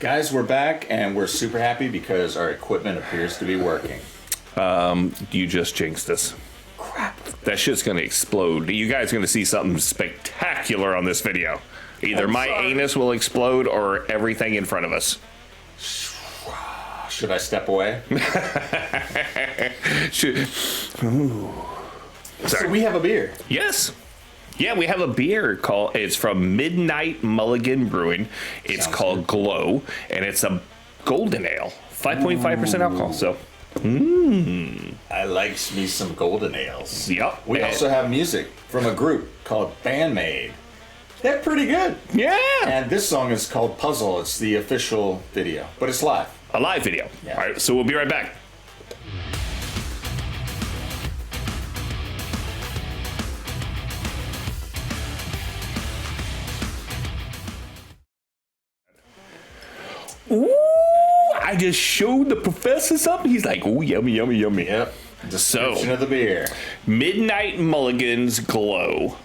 Guys, we're back, and we're super happy because our equipment appears to be working. You just jinxed us. Crap. That shit's gonna explode. You guys are gonna see something spectacular on this video. Either my anus will explode or everything in front of us. Should I step away? So we have a beer. Yes. Yeah, we have a beer called, it's from Midnight Mulligan Brewing. It's Sounds called good. Glow, and it's a golden ale, 5.5% alcohol. So, I like me some golden ales. yep. We also have music from a group called BandMaid. They're pretty good. yeah, And this song is called Puzzle. It's the official video, but it's live. a live video. Yeah. All right, so we'll be right back. Ooh, I just showed the professor something. He's like, ooh, yummy, yummy, yummy. Yep. Description of the beer. Midnight Mulligan's Glow.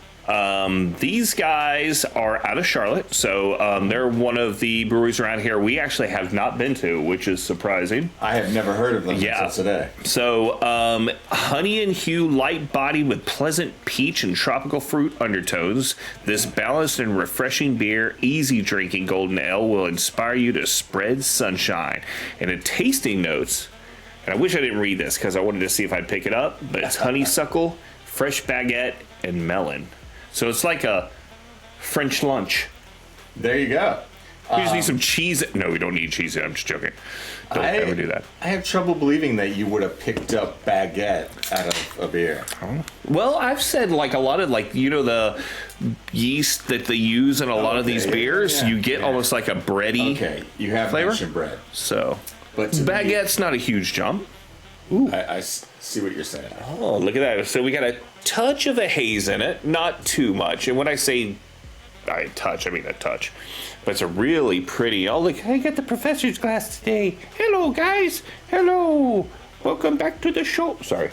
These guys are out of Charlotte, so they're one of the breweries around here we actually have not been to, which is surprising. I have never heard of them Yeah. until today. So, honey and hue, light body with pleasant peach and tropical fruit undertones. This balanced and refreshing beer, easy drinking golden ale will inspire you to spread sunshine. And in tasting notes, and I wish I didn't read this because I wanted to see if I'd pick it up, but it's honeysuckle, fresh baguette, and melon. So it's like a French lunch. There you go. We just need some cheese. No, we don't need cheese. I'm just joking. Don't ever do that. I have trouble believing that you would have picked up baguette out of a beer. Well, I've said like a lot of like, you know, the yeast that they use in a lot of these yeah, beers, yeah, you get yeah. almost like a bready. Okay, you have Flavor? mentioned bread. So, But to me- baguette's not a huge jump. I see what you're saying. Oh, look at that. So we got a touch of a haze in it, not too much. And when I say I mean a touch. But it's a really pretty, oh, look, I got the professor's glass today. Hello, guys. Hello. Welcome back to the show. Sorry.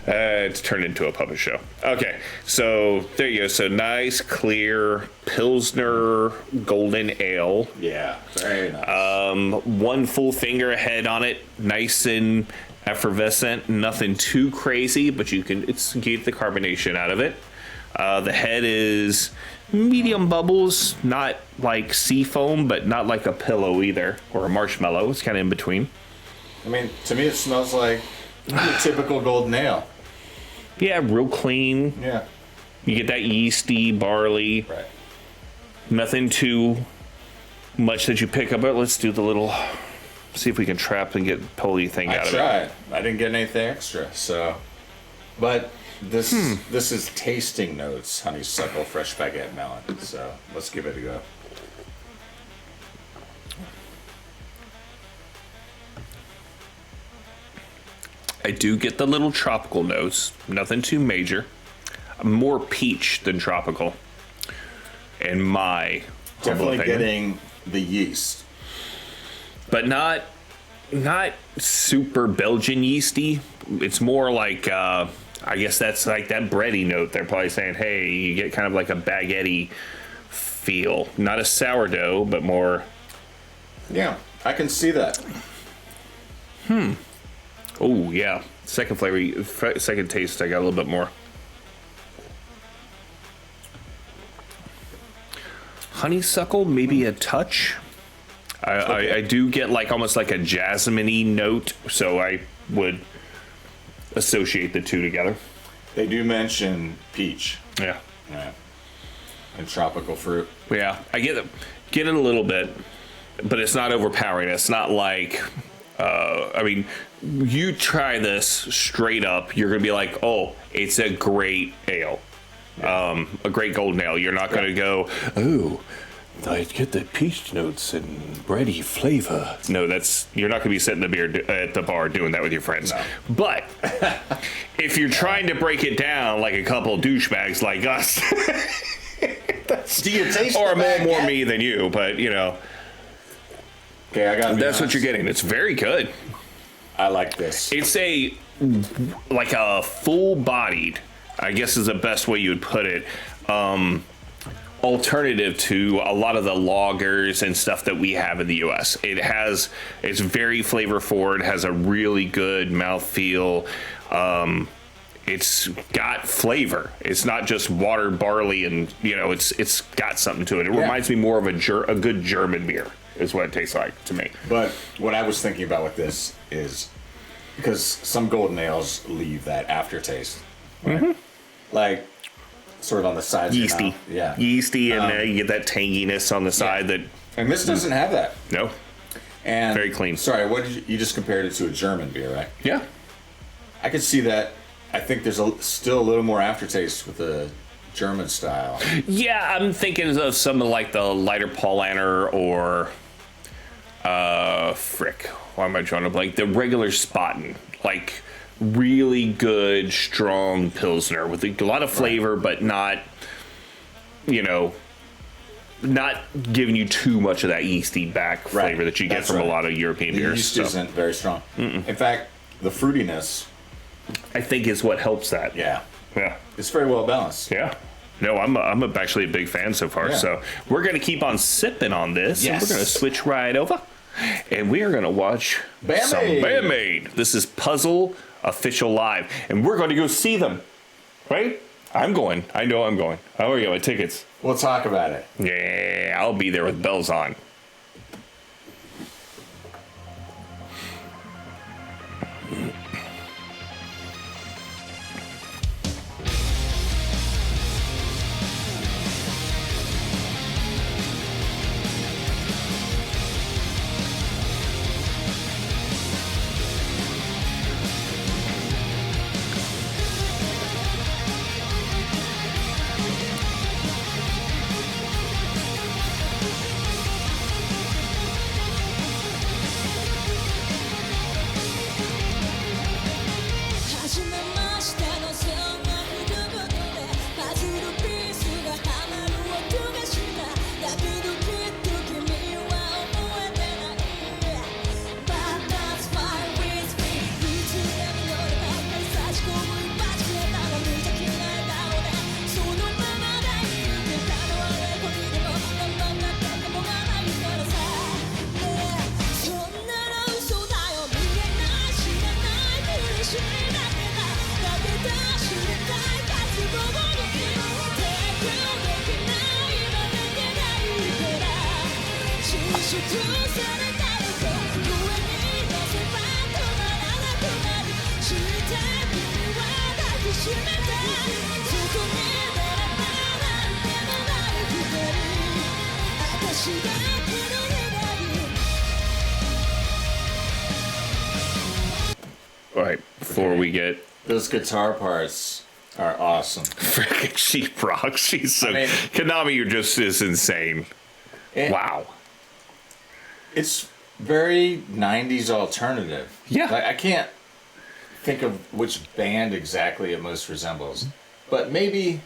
It's turned into a puppet show. Okay, so there you go. So nice, clear Pilsner golden ale. Yeah, very nice. One full finger head on it, nice and effervescent. Nothing too crazy, but you can get the carbonation out of it. The head is medium bubbles, not like sea foam, but not like a pillow either, or a marshmallow. It's kind of in between. I mean, to me, it smells like a typical golden ale. Yeah, real clean. Yeah. You get that yeasty barley. Right. Nothing too much that you pick up. But let's do the little. See if we can trap and pull the thing out of it. I tried. I didn't get anything extra, so. But this is tasting notes: honeysuckle, fresh baguette, melon. So let's give it a go. I do get the little tropical notes, nothing too major. More peach than tropical. In my humble Definitely opinion. getting the yeast. But not super Belgian yeasty. It's more like I guess that's like that bready note. They're probably saying, hey, you get kind of like a baguette-y feel. Not a sourdough, but more. Yeah, I can see that. Oh yeah, second second taste. I got a little bit more. Honeysuckle, maybe a touch. I do get like almost like a jasmine-y note, so I would associate the two together. They do mention peach. Yeah, Yeah. And tropical fruit. yeah. I get it a little bit, but it's not overpowering. It's not like. I mean, you try this straight up, you're gonna be like, oh, it's a great ale, a great golden ale. You're not gonna go, oh, I get the peach notes and bready flavor. No, you're not gonna be sitting at the bar doing that with your friends. No. But if you're trying to break it down like a couple douchebags like us, Do you taste or the baguette? more me than you, but you know. Okay, I gotta be That's what honest. you're getting. It's very good. I like this. It's like a full-bodied, I guess is the best way you would put it, alternative to a lot of the lagers and stuff that we have in the U.S. It's very flavor forward, has a really good mouthfeel. It's got flavor. It's not just water, barley, and it's got something to it. It reminds me more of a good German beer is what it tastes like to me. But what I was thinking about with this is because some golden ales leave that aftertaste, right? Like sort of on the sides. Yeasty. Yeah. Yeasty, and you get that tanginess on the side that. And this doesn't have that. No. And very clean. Sorry, what did you just compared it to a German beer, right? Yeah. I could see that. I think there's still a little more aftertaste with the German style. Yeah, I'm thinking of some of like the lighter Paulaner or why am I drawing a blank? The regular Spaten, like really good, strong Pilsner with a lot of flavor, but not giving you too much of that yeasty back flavor that you get from a lot of European beers. The yeast isn't very strong. In fact, the fruitiness, I think, is what helps that. Yeah. Yeah. It's very well balanced. Yeah. No, I'm actually a big fan so far. Yeah. So we're going to keep on sipping on this. Yes. And we're going to switch right over. And we are going to watch some BandMaid. This is Puzzle Official Live. And we're going to go see them. Right? I'm going. I know I'm going. I already got my tickets. We'll talk about it. Yeah, I'll be there with bells on. All right, before we get... Those guitar parts are awesome. Freaking she rocks. She's so... Konami, you're just is insane. Wow. It's very 90s alternative. Yeah. Like, I can't think of which band exactly it most resembles. But maybe...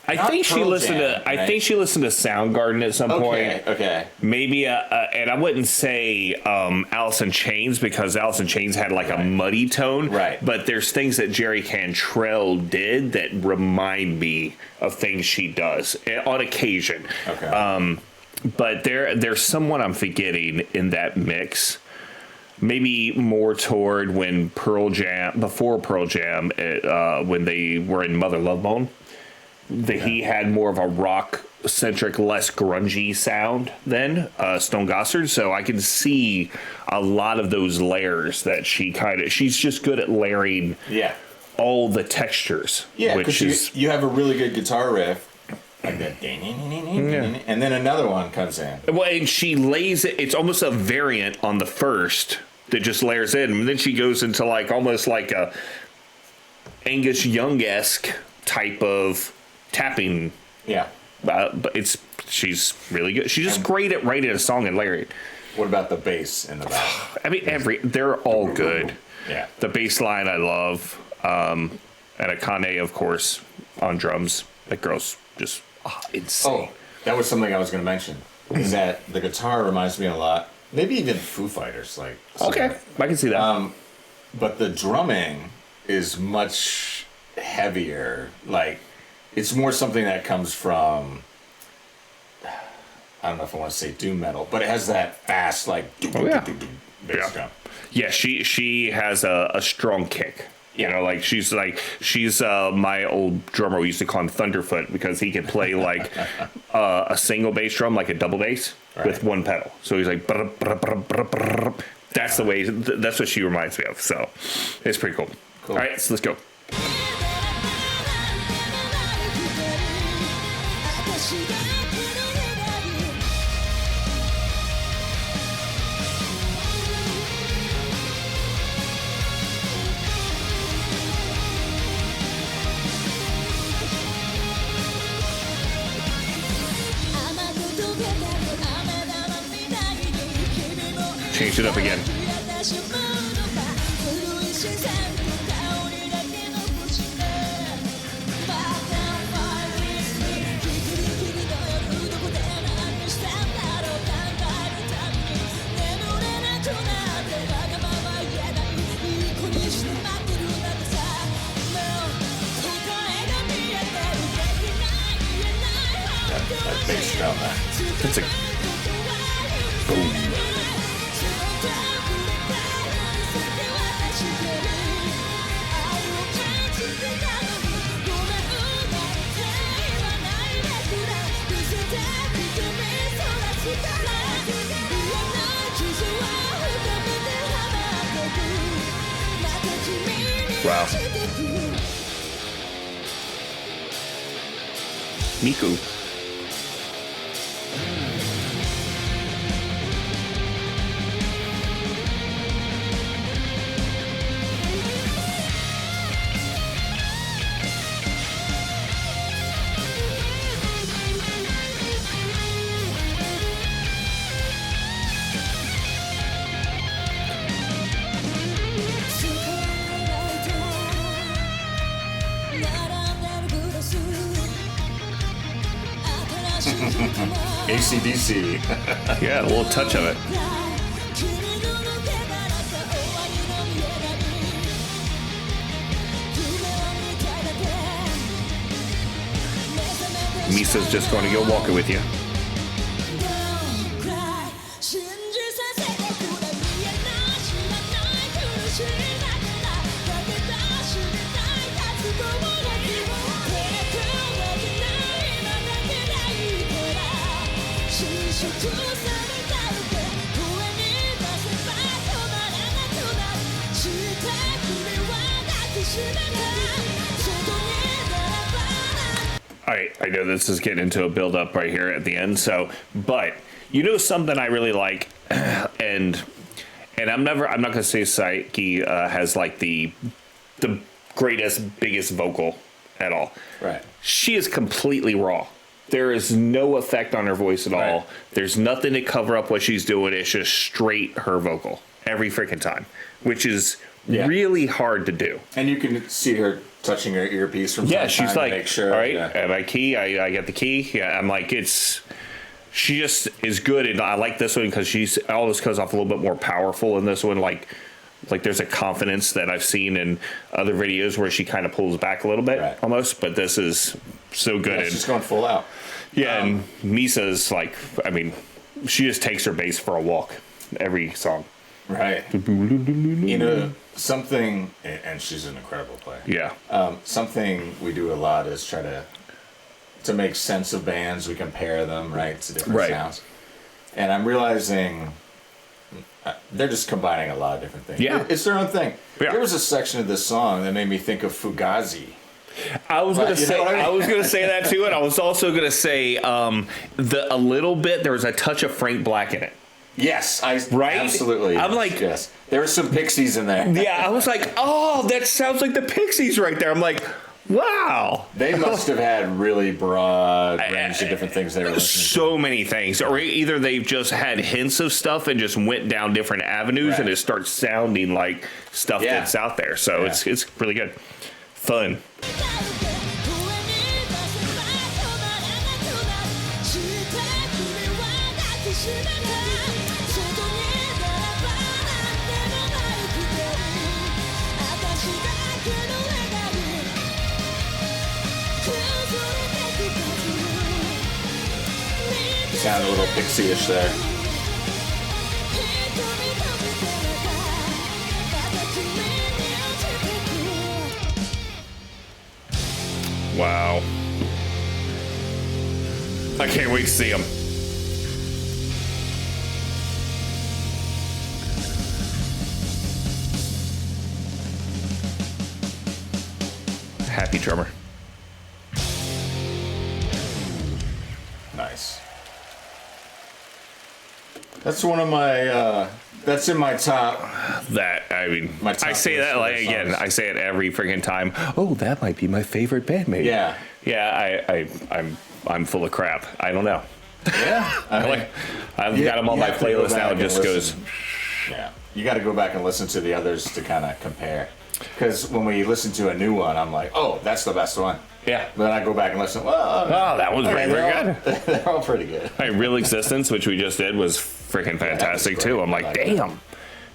I think she listened to Soundgarden at some point. Okay. Maybe and I wouldn't say Alice in Chains, because Alice in Chains had like a muddy tone. Right. But there's things that Jerry Cantrell did that remind me of things she does on occasion. Okay. But there's someone I'm forgetting in that mix. Maybe more toward when before Pearl Jam, when they were in Mother Love Bone. He had more of a rock-centric, less grungy sound than Stone Gossard, so I can see a lot of those layers that she's just good at layering all the textures. Yeah, because you have a really good guitar riff, like that, and then another one comes in. Well, and she lays it, it's almost a variant on the first that just layers in, and then she goes into like almost like a Angus Young-esque type of tapping. Yeah. But she's really good. She's just great at writing a song and layering it. What about the bass in the back? I mean, they're all good. Yeah. The bass line I love. And Akane, of course, on drums. That girl's just insane. Oh, that was something I was going to mention. Is that the guitar reminds me a lot, maybe even Foo Fighters. Like. Okay, I can see that. But the drumming is much heavier. Like, it's more something that comes from, I don't know if I want to say doom metal, but it has that fast, like, bass drum. Yeah, she has a strong kick. You know, like she's my old drummer. We used to call him Thunderfoot because he could play like a single bass drum, like a double bass, with one pedal. So he's like, brr, brr, brr, brr, brr. That's the way. That's what she reminds me of. So it's pretty cool. All right, so let's go. Change it up again. That bass drum, That's a boom. Wow. Miku. AC/DC. Yeah, a little touch of it. Misa's just going to go walking with you. All right, I know this is getting into a build up right here at the end. So, but you know something I really like, and I'm not gonna say Saiki has like the greatest, biggest vocal at all. Right. She is completely raw. There is no effect on her voice at all. Right. There's nothing to cover up what she's doing. It's just straight her vocal every freaking time, which is really hard to do. And you can see her touching her earpiece from time to she's time like, to make sure. All right, I have my key. I get the key. Yeah, I'm like, she just is good. And I like this one because all this comes off a little bit more powerful in this one. Like there's a confidence that I've seen in other videos where she kind of pulls back a little bit almost, but this is so good. Yeah, she's going full out. Yeah, and Misa's like, I mean, she just takes her bass for a walk every song. Right. You know, something, and she's an incredible player. Yeah. Something we do a lot is try to make sense of bands. We compare them, right, to different sounds. And I'm realizing they're just combining a lot of different things. Yeah. It's their own thing. Yeah. There was a section of this song that made me think of Fugazi. I was gonna say I was gonna say that too, and I was also gonna say a little bit. There was a touch of Frank Black in it. Yes, right? Absolutely. I'm like, yes, there were some Pixies in there. Yeah, I was like, oh, that sounds like the Pixies right there. I'm like, wow. They must have had really broad range of different things they were listening to. So many things, or either they've just had hints of stuff and just went down different avenues, and it starts sounding like stuff that's out there. So it's really good, fun. sound a little Pixie-ish there. Wow. I can't wait to see him. Happy drummer. Nice. That's one of my, that's in my top. That, I mean, My top I say list that for like, the again, songs. I say it every freaking time. Oh, that might be my favorite bandmate. Yeah. Yeah, I'm full of crap. I don't know. Yeah. I mean, I've got them on you my have to go playlist now. back It and just goes. listen. Yeah. You got to go back and listen to the others to kind of compare. Because when we listen to a new one, I'm like, oh, that's the best one. Yeah. Then I go back and listen. Well, Oh, that was very, very good. They're all pretty good. Right, Real Existence, which we just did, was freaking fantastic great. too. I'm I like, like damn.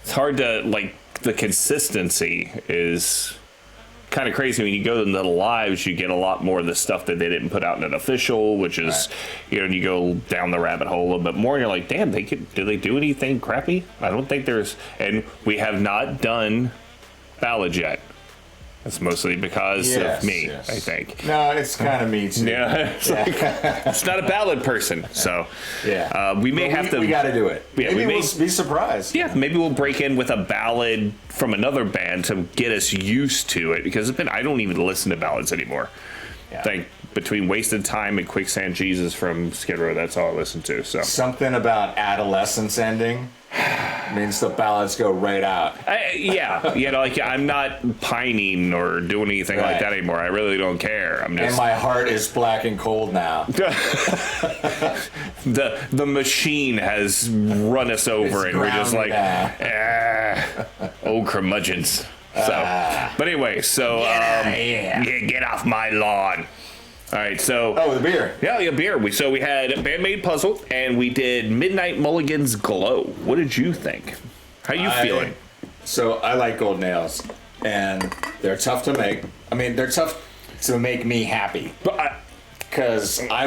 It's hard to, like, the consistency is kind of crazy. When you go into the lives, you get a lot more of the stuff that they didn't put out in an official, which is, you know, you go down the rabbit hole a little bit more, and you're like, damn, do they do anything crappy? I don't think there's, and we have not done ballads yet. That's mostly because of me, yes. I think. No, it's kind of me too. Yeah, it's like, it's not a ballad person, so Yeah. we may have to. We got to do it. Yeah, Maybe we may- we'll be surprised. Yeah, maybe we'll break in with a ballad from another band to get us used to it, because I don't even listen to ballads anymore. Yeah. Like between Wasted Time and Quicksand Jesus from Skid Row, that's all I listen to. So Something about adolescence ending means the ballads go right out. yeah, you know, like I'm not pining or doing anything like Right. that anymore. I really don't care. I'm And just my heart is black and cold now. the machine has run us over, It's and we're just ground like, me old curmudgeons. So, but anyway, so yeah. get off my lawn. All right, so Oh, the beer. yeah, beer. We had BandMaid Puzzle, and we did Midnight Mulligan's Glow. What did you think? How you feeling? So I like gold nails, and they're tough to make. I mean, they're tough to make me happy But because I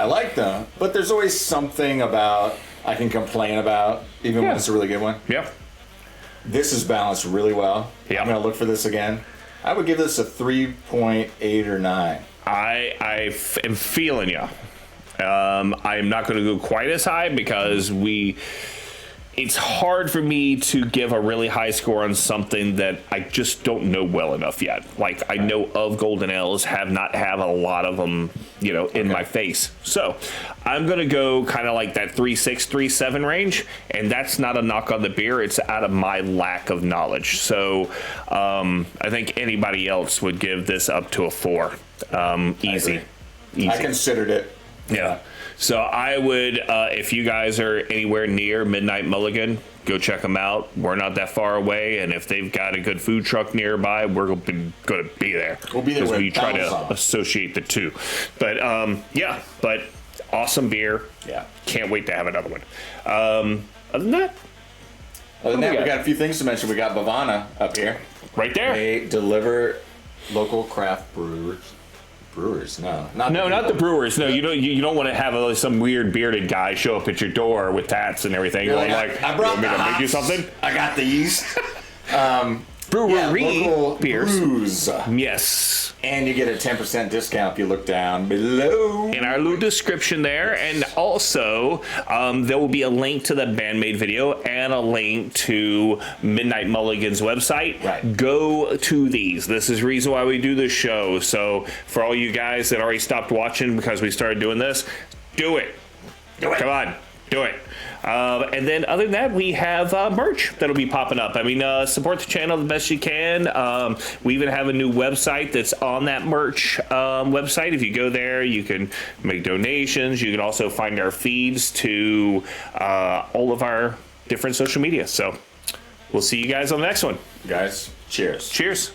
like them, but there's always something about I can complain about, even Yeah. when it's a really good one. yeah, This is balanced really well. Yeah. I'm gonna look for this again. I would give this a 3.8 or 9. I am feeling you. I'm not going to go quite as high because it's hard for me to give a really high score on something that I just don't know well enough yet. Like, I know of Golden Ales, have a lot of them, you know, in my face. So I'm going to go kind of like that 3.6, 3.7 range. And that's not a knock on the beer. It's out of my lack of knowledge. So I think anybody else would give this up to a 4. Easy. I considered it. Yeah. So I would, if you guys are anywhere near Midnight Mulligan, go check them out. We're not that far away, and if they've got a good food truck nearby, we're going to be there. We'll be there because with we try bells to on. associate the two. But yeah, but awesome beer. Yeah. Can't wait to have another one. Other than that, Other than that, we we got? got a few things to mention. We got BEVANA up here. right there. They deliver local craft brewers. No, Not the brewers. No, you don't want to have some weird bearded guy show up at your door with tats and everything. You're Going like, like, I brought you want me the to make you hops. something? I got the yeast. Brewery local beers. brews. Yes. And you get a 10% discount if you look down below. In our little description there, and also there will be a link to the BandMaid video and a link to Midnight Mulligan's website. Right. Go to these. This is the reason why we do this show. So for all you guys that already stopped watching because we started doing this, do it. Come on, do it. And then other than that, we have merch that'll be popping up. I mean, support the channel the best you can. We even have a new website that's on that merch website. If you go there, you can make donations. You can also find our feeds to all of our different social media. So we'll see you guys on the next one. Guys, cheers. Cheers.